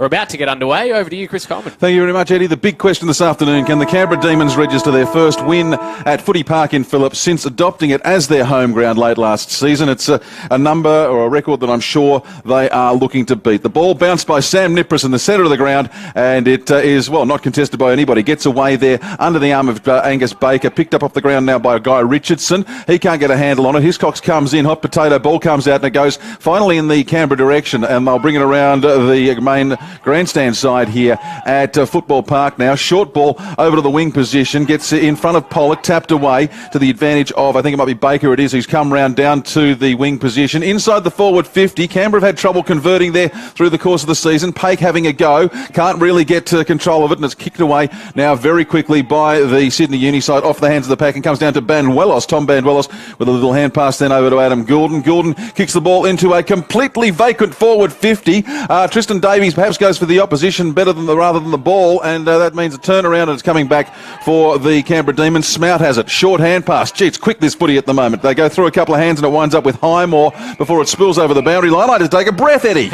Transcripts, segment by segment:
are about to get underway. Over to you, Chris Coleman. Thank you very much, Eddie. The big question this afternoon, can the Canberra Demons register their first win at Footy Park in Phillip since adopting it as their home ground late last season? It's a number or a record that I'm sure they are looking to beat. The ball bounced by Sam Nipris in the centre of the ground, and it is, well, not contested by anybody. Gets away there under the arm of Angus Baker, picked up off the ground now by Guy Richardson. He can't get a handle on it. Hiscox comes in, hot potato, ball comes out, and it goes finally in the Canberra direction, and they'll bring it around the main grandstand side here at Football Park now. Short ball over to the wing position, gets in front of Pollock, tapped away to the advantage of, I think it might be Baker it is, who's come round down to the wing position. Inside the forward 50, Canberra have had trouble converting there through the course of the season. Pake having a go, can't really get control of it, and it's kicked away now very quickly by the Sydney Uni side off the hands of the pack, and comes down to Banuelos, Tom Banuelos, with a little hand pass then over to Adam Goulden. Goulden kicks the ball into a completely vacant forward 50. Tristan Davies perhaps goes for the opposition better than rather than the ball, and that means a turnaround, and it's coming back for the Canberra Demons. Smout has it, short hand pass. Gee, it's quick this footy at the moment. They go through a couple of hands and it winds up with Highmore before it spills over the boundary line. I just take a breath, Eddie.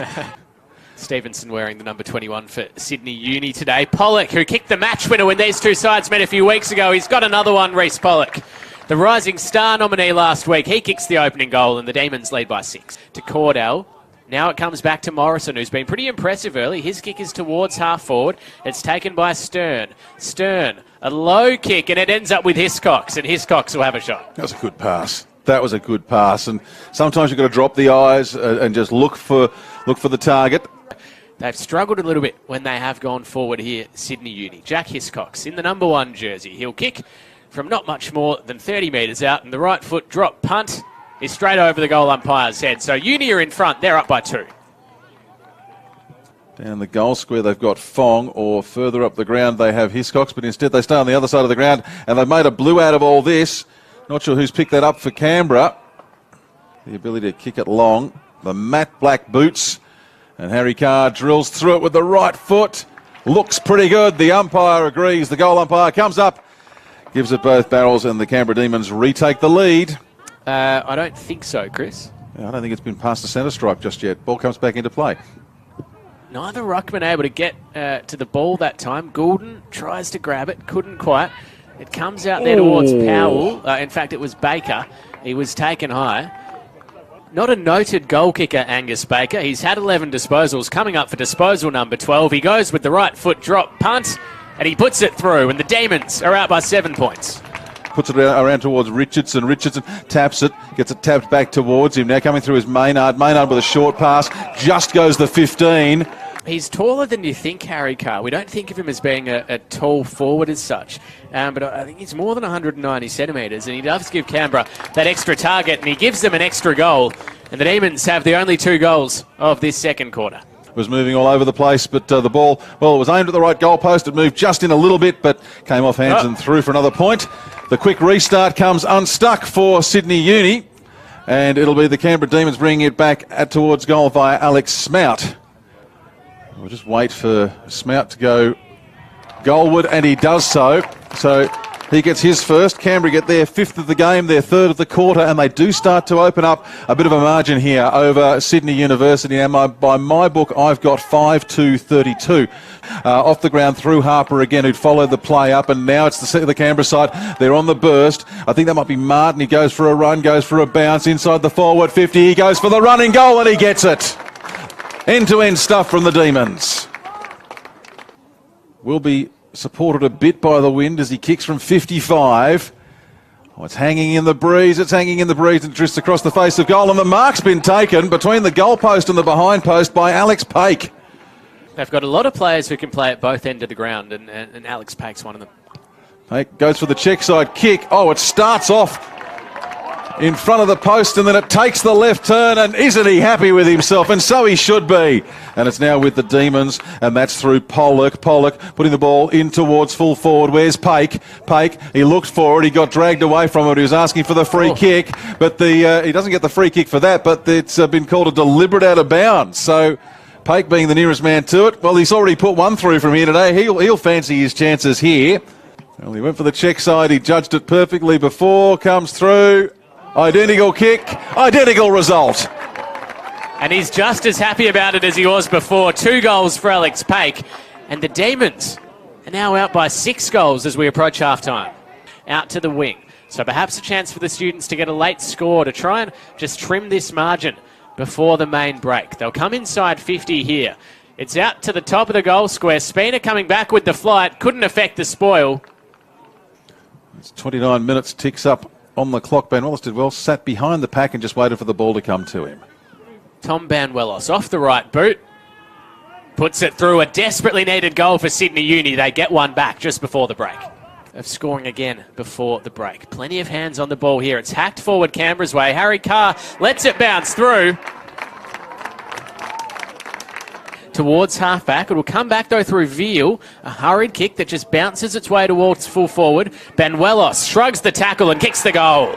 Stevenson wearing the number 21 for Sydney Uni today. Pollock, who kicked the match winner when these two sides met a few weeks ago. He's got another one, Reece Pollock. The Rising Star nominee last week. He kicks the opening goal and the Demons lead by 6. To Cordell. Now it comes back to Morrison, who's been pretty impressive early. His kick is towards half forward. It's taken by Stern. Stern, a low kick, and it ends up with Hiscox, and Hiscox will have a shot. That was a good pass. That was a good pass, and sometimes you've got to drop the eyes and just look for the target. They've struggled a little bit when they have gone forward here, Sydney Uni. Jack Hiscox in the number 1 jersey. He'll kick from not much more than 30 metres out, and the right foot drop punt is straight over the goal umpire's head. So Uni are in front. They're up by 2. Down the goal square, they've got Fong, or further up the ground, they have Hiscox, but instead they stay on the other side of the ground, and they've made a blue out of all this. Not sure who's picked that up for Canberra. The ability to kick it long. The matte black boots, and Harry Carr drills through it with the right foot. Looks pretty good. The umpire agrees. The goal umpire comes up, gives it both barrels, and the Canberra Demons retake the lead. I don't think so, Chris. I don't think it's been past the centre stripe just yet. Ball comes back into play. Neither ruckman able to get to the ball that time. Goulden tries to grab it, couldn't quite. It comes out there towards Powell. In fact, it was Baker. He was taken high. Not a noted goal kicker, Angus Baker. He's had 11 disposals, coming up for disposal number 12. He goes with the right foot drop punt, and he puts it through, and the Demons are out by 7 points. Puts it around towards Richardson. Richardson taps it, gets it tapped back towards him. Now coming through is Maynard. Maynard with a short pass, just goes the 15. He's taller than you think, Harry Carr. We don't think of him as being a tall forward as such, but I think he's more than 190 centimetres, and he does give Canberra that extra target, and he gives them an extra goal, and the Demons have the only 2 goals of this second quarter. Was moving all over the place, but the ball, well, it was aimed at the right goalpost. It moved just in a little bit, but came off hands and through for another point. The quick restart comes unstuck for Sydney Uni, and it'll be the Canberra Demons bringing it back towards goal via Alex Smout. We'll just wait for Smout to go goalward, and he does so. So he gets his first. Canberra get their 5th of the game, their 3rd of the quarter, and they do start to open up a bit of a margin here over Sydney University. Now, by my book, I've got 5-32. Off the ground through Harper again, who'd followed the play up, and now it's the Canberra side. They're on the burst. I think that might be Martin. He goes for a run, goes for a bounce inside the forward 50. He goes for the running goal, and he gets it. End-to-end stuff from the Demons. Will be supported a bit by the wind as he kicks from 55. Oh, it's hanging in the breeze. It's hanging in the breeze and drifts across the face of goal. And the mark's been taken between the goal post and the behind post by Alex Pake. They've got a lot of players who can play at both ends of the ground, and Alex Pake's one of them. Pake goes for the check side kick. Oh, it starts off in front of the post, and then it takes the left turn, and isn't he happy with himself? And so he should be. And it's now with the Demons, and that's through Pollock. Pollock putting the ball in towards full forward. Where's Pake? Pake, he looked for it. He got dragged away from it. He was asking for the free kick, but he doesn't get the free kick for that, but it's been called a deliberate out of bounds. So Pake being the nearest man to it. Well, he's already put one through from here today. He'll fancy his chances here. Well, he went for the check side. He judged it perfectly before. Comes through. Identical kick, identical result. And he's just as happy about it as he was before. 2 goals for Alex Paik. And the Demons are now out by 6 goals as we approach half-time. Out to the wing. So perhaps a chance for the students to get a late score to try and just trim this margin before the main break. They'll come inside 50 here. It's out to the top of the goal square. Spina coming back with the flight. Couldn't affect the spoil. It's 29 minutes, ticks up on the clock. Banuelos did well, sat behind the pack and just waited for the ball to come to him. Tom Banuelos off the right boot. Puts it through. A desperately needed goal for Sydney Uni. They get one back just before the break. Of scoring again before the break. Plenty of hands on the ball here. It's hacked forward Canberra's way. Harry Carr lets it bounce through. Towards halfback. It will come back though through Veal. A hurried kick that just bounces its way towards full forward. Banuelos shrugs the tackle and kicks the goal.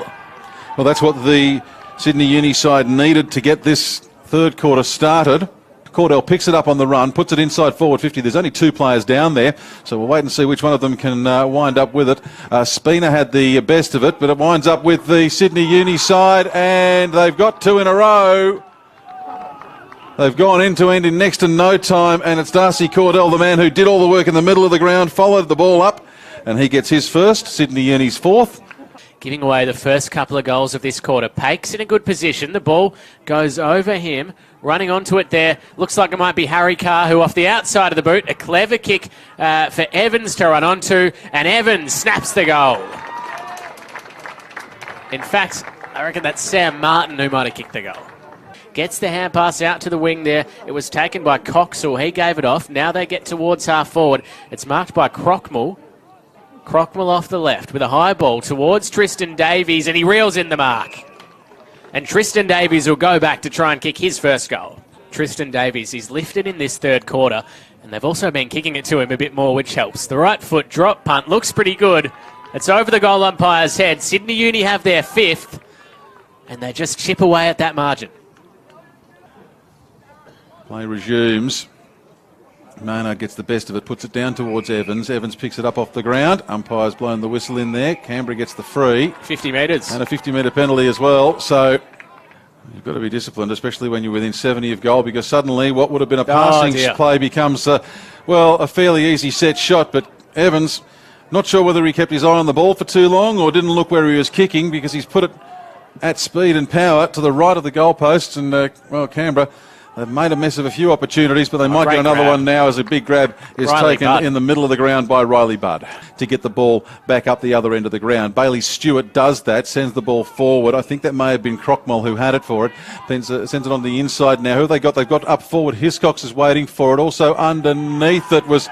Well, that's what the Sydney Uni side needed to get this third quarter started. Cordell picks it up on the run, puts it inside forward 50. There's only 2 players down there, so we'll wait and see which one of them can wind up with it. Spina had the best of it, but it winds up with the Sydney Uni side, and they've got 2 in a row. They've gone end to end in next to no time, and it's Darcy Cordell, the man who did all the work in the middle of the ground, followed the ball up, and he gets his first, Sydney Uni's 4th. Giving away the first couple of goals of this quarter. Paik's in a good position. The ball goes over him. Running onto it there. Looks like it might be Harry Carr, who off the outside of the boot. A clever kick for Evans to run onto. And Evans snaps the goal. In fact, I reckon that's Sam Martin who might have kicked the goal. Gets the hand pass out to the wing there. It was taken by Coxall. He gave it off. Now they get towards half forward. It's marked by Crockmall. Crockmall off the left with a high ball towards Tristan Davies, and he reels in the mark. And Tristan Davies will go back to try and kick his first goal. Tristan Davies, he's lifted in this third quarter, and they've also been kicking it to him a bit more, which helps. The right foot drop punt looks pretty good. It's over the goal umpire's head. Sydney Uni have their 5th, and they just chip away at that margin. Play resumes. Maynard gets the best of it, puts it down towards Evans. Evans picks it up off the ground. Umpire's blown the whistle in there. Canberra gets the free. 50 metres. And a 50-metre penalty as well. So you've got to be disciplined, especially when you're within 70 of goal, because suddenly what would have been a passing play becomes, a fairly easy set shot. But Evans, not sure whether he kept his eye on the ball for too long or didn't look where he was kicking, because he's put it at speed and power to the right of the goalpost. And, Canberra, they've made a mess of a few opportunities, but they might get another one now as a big grab is taken in the middle of the ground by Riley Budd to get the ball back up the other end of the ground. Bailey Stewart does that, sends the ball forward. I think that may have been Crockmall who had it for it. Then sends it on the inside now. Who have they got? They've got up forward. Hiscox is waiting for it. Also underneath it was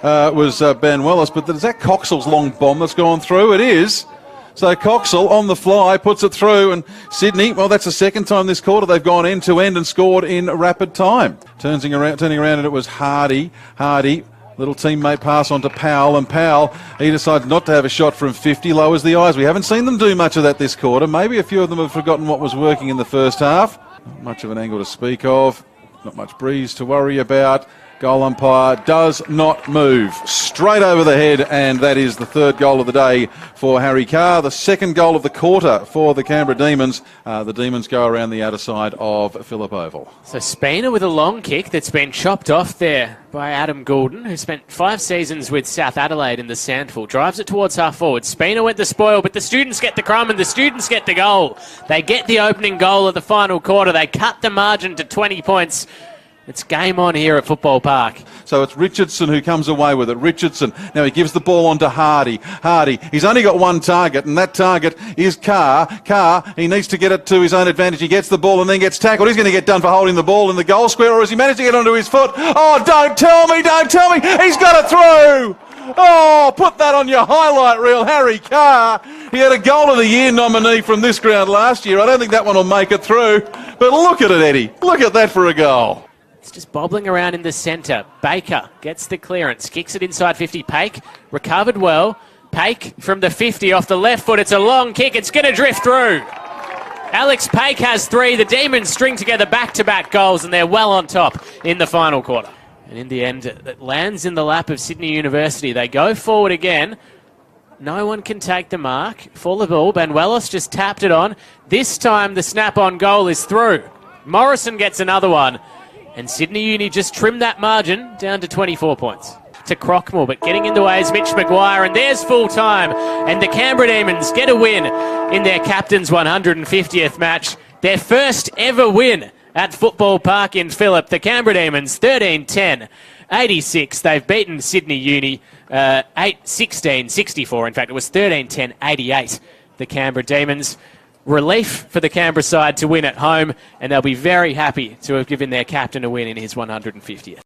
Banuelos, but is that Coxall's long bomb that's gone through? It is. So Coxall on the fly puts it through, and Sydney, well, that's the second time this quarter they've gone end to end and scored in rapid time. Turning around, and it was Hardy. Little teammate pass on to Powell, and Powell, he decides not to have a shot from 50, lowers the eyes. We haven't seen them do much of that this quarter. Maybe a few of them have forgotten what was working in the first half. Not much of an angle to speak of, not much breeze to worry about. Goal umpire does not move. Straight over the head, and that is the 3rd goal of the day for Harry Carr. The 2nd goal of the quarter for the Canberra Demons. The Demons go around the outer side of Phillip Oval. So Spina with a long kick that's been chopped off there by Adam Goulden, who spent 5 seasons with South Adelaide in the Sandful. Drives it towards half forward. Spina went the spoil, but the students get the crumb and the students get the goal. They get the opening goal of the final quarter. They cut the margin to 20 points. It's game on here at Football Park. So it's Richardson who comes away with it. Richardson, now he gives the ball on to Hardy. He's only got one target, and that target is Carr. He needs to get it to his own advantage. He gets the ball and then gets tackled. He's going to get done for holding the ball in the goal square, or has he managed to get onto his foot? Oh, don't tell me. He's got it through. Oh, put that on your highlight reel, Harry Carr. He had a Goal of the Year nominee from this ground last year. I don't think that one will make it through. But look at it, Eddie. Look at that for a goal. It's just bobbling around in the centre. Baker gets the clearance, kicks it inside 50. Paik recovered well. Paik from the 50 off the left foot. It's a long kick. It's going to drift through. Alex Paik has 3. The Demons string together back-to-back goals, and they're well on top in the final quarter. And in the end, it lands in the lap of Sydney University. They go forward again. No one can take the mark for the ball. Banuelos just tapped it on. This time, the snap-on goal is through. Morrison gets another one. And Sydney Uni just trimmed that margin down to 24 points. To Crockmore, but getting in the way is Mitch Maguire, and there's full time. And the Canberra Demons get a win in their captain's 150th match. Their first ever win at Football Park in Phillip. The Canberra Demons 13-10, 86. They've beaten Sydney Uni 8-16, 64. In fact, it was 13-10, 88. The Canberra Demons. Relief for the Canberra side to win at home, and they'll be very happy to have given their captain a win in his 150th.